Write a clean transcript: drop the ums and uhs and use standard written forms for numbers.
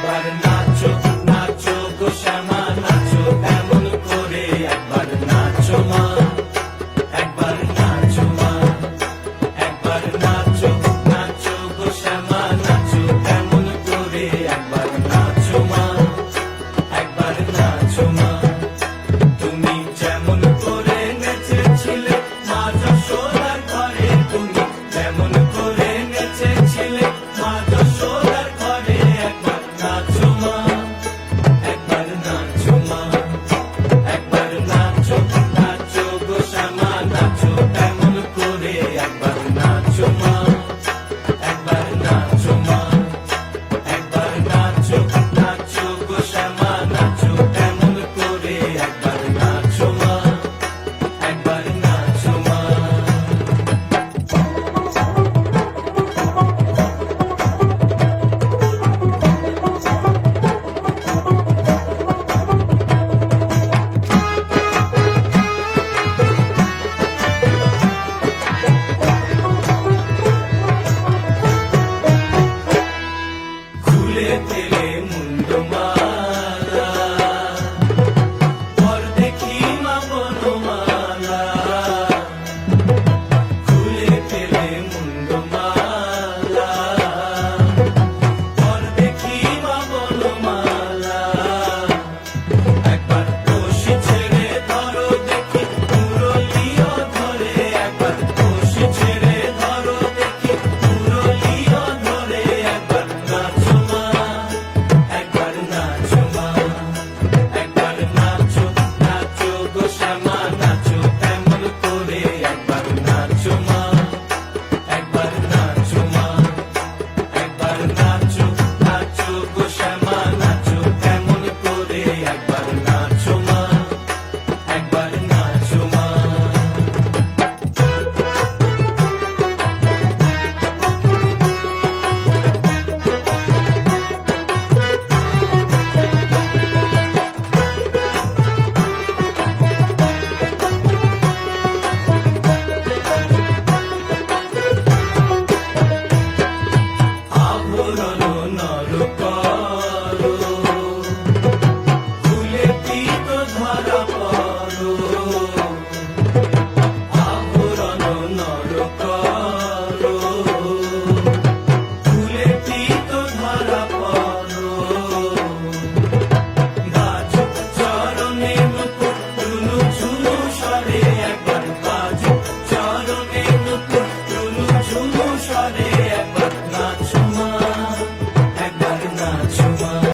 একবার নাচো নাচো গো শ্যামা নাচো এমন করে একবার নাচো মা একবার নাচো মা একবার নাচো নাচো গো শ্যামা নাচো এমন করে একবার নাচো মা একবার নাচো মা তুমি যেমন করে নেচেছিলে মা যশোদার ঘরে তুমি যেমন করে নেচেছিলে মা যশোদার ঘরে একবার নাচো মা একবার নাচো মা একবার নাচো নাচো গো শ্যামা নাচো এমন করে একবার নাচো মা একবার নাচো মা একবার নাচো নাচো গো শ্যামা নাচো এমন করে একবার নাচো মা একবার নাচো মা খুলে তেলে মুন্ডমা